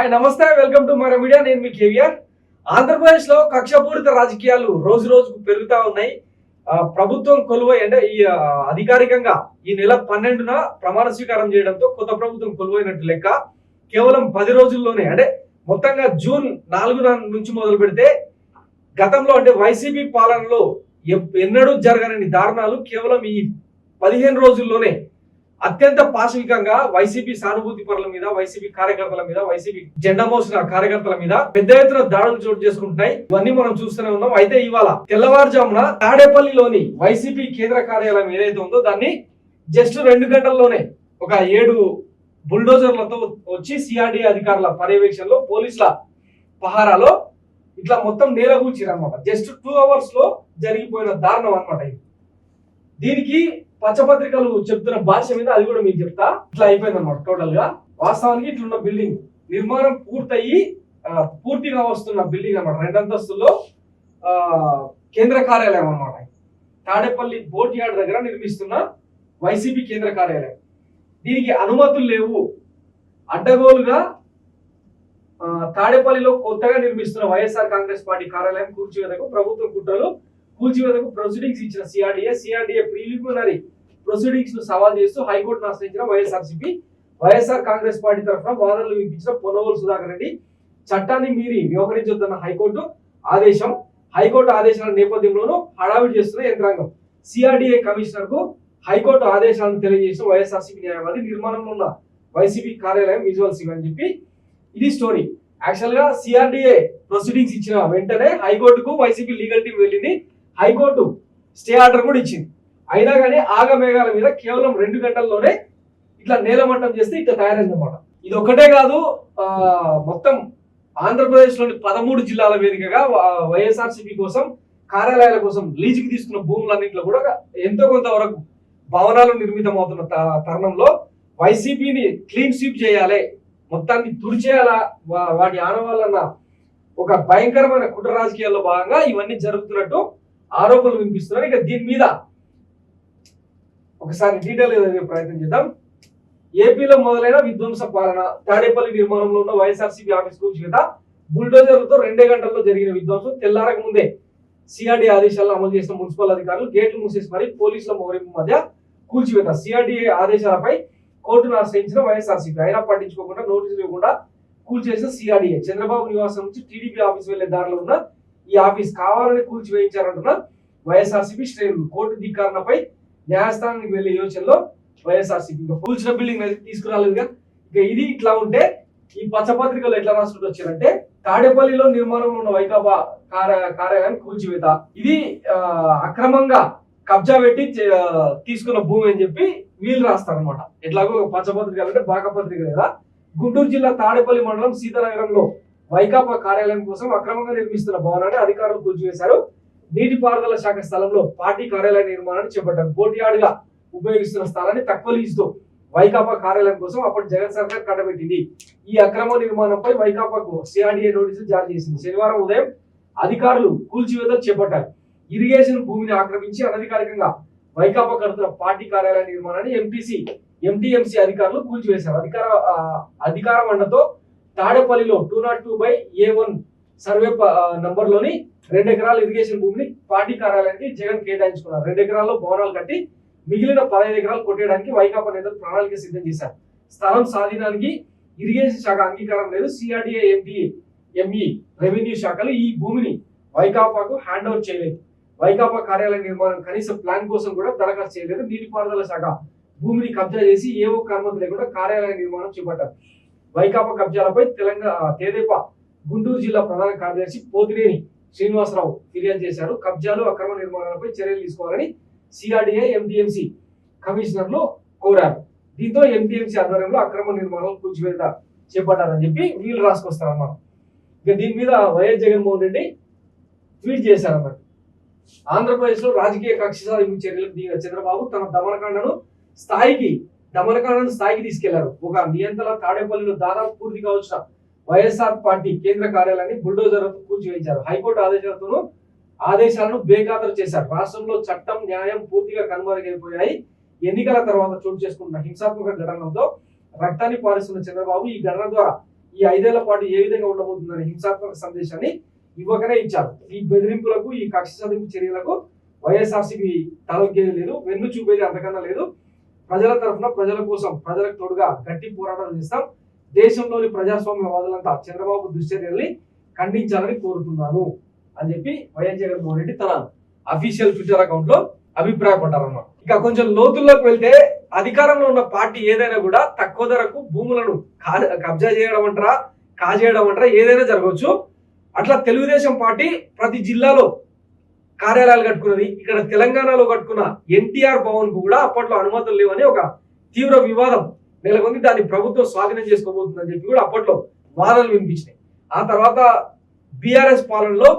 Hi నమస్తే, welcome to మన media. నేను మీ కేవీఆర్. ఆంధ్రప్రదేశ్ లో కక్షపూరిత రాజకీయాలు రోజు రోజుకు పెరుగుతా ఉన్నాయి. ప్రభుత్వం కొలువై అంటే ఈ అధికారికంగా ఈ నెల 12న ప్రమాణ స్వీకారం చేయడంతో కొత్త ప్రభుత్వం కొలువైనట్టు లెక్క. కేవలం 10 రోజుల్లోనే అంటే మొత్తంగా జూన్ 4 నుంచి మొదలు పెడితే గతంలో అంటే వైసీపీ పాలనలో ఎన్నడూ జరగని దారుణాలు కేవలం ఈ 15 రోజుల్లోనే అత్యంత పాశవికంగా వైసీపీ సానుభూతి పరుల మీద, వైసీపీ కార్యకర్తల మీద, వైసీపీ జెండా మోసిన కార్యకర్తల మీద పెద్ద ఎత్తున దాడులు చోటు చేసుకుంటున్నాయి. ఇవన్నీ మనం చూస్తూనే ఉన్నాం. అయితే ఇవాళ తెల్లవారుజామున తాడేపల్లిలోని వైసీపీ కేంద్ర కార్యాలయం ఏదైతే ఉందో దాన్ని జస్ట్ 2 గంటల్లోనే ఒక 7 బుల్డోజర్లతో వచ్చి సిఆర్డీఏ అధికారుల పర్యవేక్షణలో పోలీసుల పహారాలో ఇట్లా మొత్తం నేలగూర్చారనమాట. జస్ట్ 2 అవర్స్ లో జరిగిపోయిన దారుణం అనమాట. దీనికి పచ్చపత్రికలు చెప్తున్న భాష మీద అది కూడా మీకు చెప్తా. ఇట్లా అయిపోయింది అనమాట టోటల్ గా. వాస్తవానికి ఇట్లున్న బిల్డింగ్ నిర్మాణం పూర్తిగా వస్తున్న బిల్డింగ్ అనమాట. 2 అంతస్తుల్లో కేంద్ర కార్యాలయం అనమాట. తాడేపల్లి బోట్ యార్డ్ దగ్గర నిర్మిస్తున్న వైసీపీ కేంద్ర కార్యాలయం. దీనికి అనుమతులు లేవు. అడ్డగోలుగా తాడేపల్లిలో కొత్తగా నిర్మిస్తున్న వైఎస్ఆర్ కాంగ్రెస్ పార్టీ కార్యాలయం కూల్చివేతకు ప్రభుత్వ కుట్రలు, కూల్చివేతకు ప్రొసీడింగ్స్ ఇచ్చిన సిఆర్డీఏ ప్రిలిమినరీ ప్రొసీడింగ్స్ ను సవాల్ చేస్తూ హైకోర్టును ఆశ్రయించిన వైఎస్ఆర్ కాంగ్రెస్ పార్టీ తరఫున వాదనలు వినిపించిన పొన్నవోలు సుధాకర్ రెడ్డి చట్టాన్ని మీరి వ్యవహరించొద్దన్న హైకోర్టు ఆదేశాల నేపథ్యంలోనూ హడావిడి చేస్తున్న యంత్రాంగం. సిఆర్డీఏ కమిషనర్ కు హైకోర్టు ఆదేశాలను తెలియజేసిన వైఎస్ఆర్సీపీ న్యాయవాది నిర్మాణంలో ఉన్న వైసీపీ కార్యాలయం విజువల్స్ ఇవని చెప్పి ఇది స్టోరీ. యాక్చువల్ గా సిఆర్డీఏ ప్రొసీడింగ్స్ ఇచ్చిన వెంటనే హైకోర్టుకు వైసీపీ లీగల్ టీం వెళ్ళింది. హైకోర్టు స్టే ఆర్డర్ కూడా ఇచ్చింది. అయినా కానీ ఆగమేఘాల మీద కేవలం 2 గంటల్లోనే ఇట్లా నేలమట్టం చేస్తే ఇట్లా తయారైందన్నమాట. ఇది ఒక్కటే కాదు, మొత్తం ఆంధ్రప్రదేశ్ లోని 13 జిల్లాల వేదికగా వైఎస్ఆర్సీపీ కోసం కార్యాలయాల కోసం లీజుకి తీసుకున్న భూములన్నింటిలో కూడా ఎంతో కొంత వరకు భవనాలు నిర్మితం అవుతున్న తరుణంలో వైసీపీని క్లీన్ స్వీప్ చేయాలి, మొత్తాన్ని తుడిచేయాలా, వాటి ఆనవాళ్ళన్న ఒక భయంకరమైన కుట్ర రాజకీయాల్లో భాగంగా ఇవన్నీ జరుగుతున్నట్టు ఆరోపణలు వినిపిస్తున్నారు. ఇక దీని మీద ఒకసారి డీటెయిల్ ప్రయత్నం చేద్దాం. ఏపీలో మొదలైన విధ్వంస పాలన. తాడేపల్లి నిర్మాణంలో ఉన్న వైఎస్ఆర్సీపీ ఆఫీస్ కూల్చివేత బుల్డోజర్లతో 2 గంటల్లో జరిగిన విధ్వంసం. తెల్లారక ముందే సిఆర్డీఏ ఆదేశాలను అమలు చేసిన మున్సిపల్ అధికారులు గేట్లు మూసేసి మరి పోలీసుల మోహరింపు మధ్య కూల్చివేత. సిఆర్డీఏ ఆదేశాలపై కోర్టును ఆశ్రయించిన వైఎస్ఆర్సీపీ అయినా పట్టించుకోకుండా నోటీసులు ఇవ్వకుండా కూల్చేసిన సిఆర్డీఏ. చంద్రబాబు నివాసం నుంచి టీడీపీ ఆఫీస్ వెళ్లే దారిలో ఉన్న ఈ ఆఫీస్ కావాలని కూల్చివేయించారంటున్న వైఎస్ఆర్సీపీ శ్రేణులు. కోర్టు ధిక్కారణపై న్యాయస్థానానికి వెళ్లే యోచనలో వైఎస్ఆర్సీపీ. ఇంకా కూల్చిన బిల్డింగ్ తీసుకురాలేదుగా. ఇక ఇది ఇట్లా ఉంటే ఈ పచ్చపత్రికలు ఎట్లా రాసుకుంటూ వచ్చారంటే తాడేపల్లిలో నిర్మాణంలో ఉన్న వైకాపా కార్యాలయం కూల్చివేత, ఇది అక్రమంగా కబ్జా పెట్టి తీసుకున్న భూమి అని చెప్పి వీళ్ళు రాస్తారనమాట. ఎట్లాగో పచ్చపత్రికలు అంటే బాకపత్రిక లేదా. గుంటూరు జిల్లా తాడేపల్లి మండలం సీతానగరంలో వైకాపా కార్యాలయం కోసం అక్రమంగా నిర్మిస్తున్న భవనాన్ని అధికారులు కూల్చివేశారు. నీటిపారుదల శాఖ స్థలంలో పార్టీ కార్యాలయ నిర్మాణాన్ని చేపట్టారు. బోట్ యార్డ్ గా ఉపయోగిస్తున్న స్థలాన్ని తక్కువ లీజుతో వైకాపా కార్యాలయం కోసం అప్పటి జగన్ సర్కార్ కట్టబెట్టింది. ఈ అక్రమ నిర్మాణంపై వైకాపాకు సిఆర్డీఏ నోటీసులు జారీ చేసింది. శనివారం ఉదయం అధికారులు కూల్చివేత చేపట్టారు. ఇరిగేషన్ భూమిని ఆక్రమించి అనధికారికంగా వైకాపా కడుతున్న పార్టీ కార్యాలయ నిర్మాణాన్ని ఎంటీఎంసీ అధికారులు కూల్చివేశారు. అధికార మండతో తాడేపల్లిలో 202/A1 సర్వే నంబర్లోని 2 ఎకరాల ఇరిగేషన్ భూమిని పార్టీ కార్యాలయానికి జగన్ కేటాయించుకున్నారు. 2 ఎకరాల్లో భవనాలు కట్టి మిగిలిన 15 ఎకరాలు కొట్టేయడానికి వైకాపా నేతలు ప్రణాళిక సిద్ధం చేశారు. స్థలం స్వాధీనానికి ఇరిగేషన్ శాఖ అంగీకారం లేదు. సిఆర్డీఏ, ఎంఈ, రెవెన్యూ శాఖలు ఈ భూమిని వైకాపాకు హ్యాండ్ ఓవర్ చేయలేదు. వైకాపా కార్యాలయ నిర్మాణం కనీస ప్లాన్ కోసం కూడా దరఖాస్తు చేయలేదు. నీటిపారుదల శాఖ భూమిని కబ్జా చేసి ఏ ఒక్క అనుమతి లేకుండా కార్యాలయ నిర్మాణం చేపట్టారు. వైకాపా కబ్జాలపై తెదేపా గుంటూరు జిల్లా ప్రధాన కార్యదర్శి పోతినేని శ్రీనివాసరావు ఫిర్యాదు చేశారు. కబ్జాలు, అక్రమ నిర్మాణాలపై చర్యలు తీసుకోవాలని సిఆర్డీఏ, ఎంటీఎంసీ కమిషనర్లు కోరారు. దీంతో ఎంటీఎంసీ ఆధ్వర్యంలో అక్రమ నిర్మాణాలు కూల్చివేత చేపట్టారని చెప్పి వీళ్ళు రాసుకొస్తారన్నమాట. ఇక దీని మీద వైఎస్ జగన్మోహన్ రెడ్డి ట్వీట్ చేశారన్నమాట. ఆంధ్రప్రదేశ్ లో రాజకీయ కక్ష సాధింపు చర్యలకు దిగిన చంద్రబాబు తన దమనకాండను స్థాయికి తీసుకెళ్లారు. ఒక నియంత్రణ తాడేపల్లిలో దాదాపు పూర్తిగా వచ్చిన వైఎస్ఆర్ పార్టీ కేంద్ర కార్యాలయాన్ని బుల్డోజర్లతో కూల్చివేయించారు. హైకోర్టు ఆదేశాలను బేఖాతరు చేశారు. రాష్ట్రంలో చట్టం, న్యాయం పూర్తిగా కనుమరుగైపోయాయి. ఎన్నికల తర్వాత చోటు చేసుకున్న హింసాత్మక ఘటనలతో రక్తాన్ని పారిస్తున్న చంద్రబాబు ఈ ఘటన ద్వారా ఈ 5 ఏళ్ల పాటు ఏ విధంగా ఉండబోతుందనే హింసాత్మక సందేశాన్ని ఇవ్వకనే ఇచ్చారు. ఈ బెదిరింపులకు, ఈ కక్ష సాధింపు చర్యలకు వైఎస్ఆర్సీపీ తలొగ్గేది లేదు, వెన్ను చూపేది అంతకన్నా లేదు. ప్రజల తరఫున, ప్రజల కోసం, ప్రజలకు తోడుగా గట్టి పోరాటాలు చేస్తాం. దేశంలోని ప్రజాస్వామ్యవాదులంతా చంద్రబాబు దుశ్చర్యల్ని ఖండించాలని కోరుతున్నాను అని చెప్పి వైఎస్ జగన్మోహన్ రెడ్డి తన అఫీషియల్ ట్విట్టర్ అకౌంట్ లో అభిప్రాయపడ్డారన్నమాట. ఇక కొంచెం లోతుల్లోకి వెళ్తే అధికారంలో ఉన్న పార్టీ ఏదైనా కూడా తక్కువ ధరకు భూములను కబ్జా చేయడం అంటారా, కాజేయడం అంటారా, ఏదైనా జరగవచ్చు. అట్లా తెలుగుదేశం పార్టీ ప్రతి జిల్లాలో కార్యాలయాలు కట్టుకున్నది. ఇక్కడ తెలంగాణలో కట్టుకున్న ఎన్టీఆర్ భవన్ కు కూడా అప్పట్లో అనుమతులు లేవని ఒక తీవ్ర వివాదం నెలకొంది. దాన్ని ప్రభుత్వం స్వాధీనం చేసుకోబోతుందని చెప్పి కూడా అప్పట్లో వాదనలు వినిపించినాయి. ఆ తర్వాత బీఆర్ఎస్ పాలనలో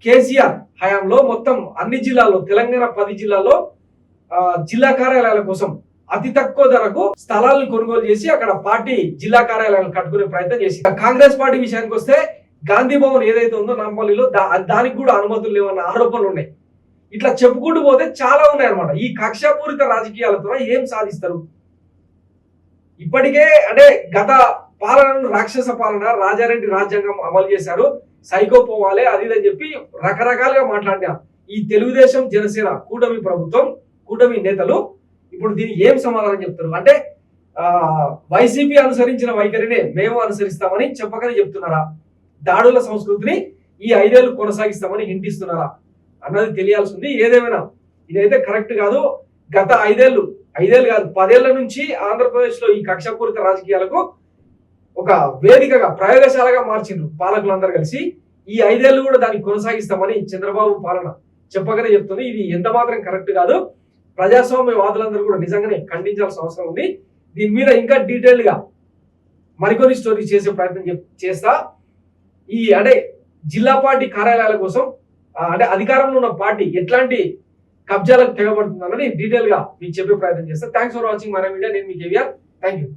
కేసీఆర్ హయాంలో మొత్తం అన్ని జిల్లాల్లో, తెలంగాణ 10 జిల్లాల్లో జిల్లా కార్యాలయాల కోసం అతి తక్కువ ధరకు స్థలాలను కొనుగోలు చేసి అక్కడ పార్టీ జిల్లా కార్యాలయాలు కట్టుకునే ప్రయత్నం చేసి, కాంగ్రెస్ పార్టీ విషయానికి వస్తే గాంధీ భవన్ ఏదైతే ఉందో నాంపల్లిలో దానికి కూడా అనుమతులు లేవన్న ఆరోపణలు ఉన్నాయి. ఇట్లా చెప్పుకుంటూ పోతే చాలా ఉన్నాయి అన్నమాట. ఈ కక్షపూరిత రాజకీయాలతో ఏం సాధిస్తారు? ఇప్పటికే అంటే గత పాలనను రాక్షస పాలన, రాజారెడ్డి రాజ్యాంగం అమలు చేశారు, సైకో పోవాలి అది అని చెప్పి రకరకాలుగా మాట్లాడినా ఈ తెలుగుదేశం జనసేన కూటమి ప్రభుత్వం, కూటమి నేతలు ఇప్పుడు దీనికి ఏం సమాధానం చెప్తారు? అంటే వైసీపీ అనుసరించిన వైఖరినే మేము అనుసరిస్తామని చెప్పకనే చెప్తున్నారా? దాడుల సంస్కృతిని ఈ 5 ఏళ్లు కొనసాగిస్తామని హింటిస్తున్నారా అన్నది తెలియాల్సి ఉంది. ఏదేమైనా ఇదైతే కరెక్ట్ కాదు. గత 5 ఏళ్ళు కాదు 10 ఏళ్ల నుంచి ఆంధ్రప్రదేశ్ లో ఈ కక్షపూరిత రాజకీయాలకు ఒక వేదికగా, ప్రయోగశాలగా మార్చిండ్రు పాలకులందరూ కలిసి. ఈ 5 ఏళ్ళు కూడా దాన్ని కొనసాగిస్తామని చంద్రబాబు పాలన చెప్పకనే చెప్తుంది. ఇది ఎంత మాత్రం కరెక్ట్ కాదు. ప్రజాస్వామ్యవాదులందరూ కూడా నిజంగానే ఖండించాల్సిన అవసరం ఉంది. దీని మీద ఇంకా డీటెయిల్ గా మరికొన్ని స్టోరీ చేసే ప్రయత్నం చేస్తా. అంటే జిల్లా పార్టీ కార్యాలయాల కోసం అంటే అధికారంలో ఉన్న పార్టీ ఎట్లాంటి కబ్జాలకు తెగబడుతుంది అన్నది డీటెయిల్ గా మీకు చెప్పే ప్రయత్నం చేస్తా. Thanks for watching my video. నేను మీ కేవీఆర్. Thank you.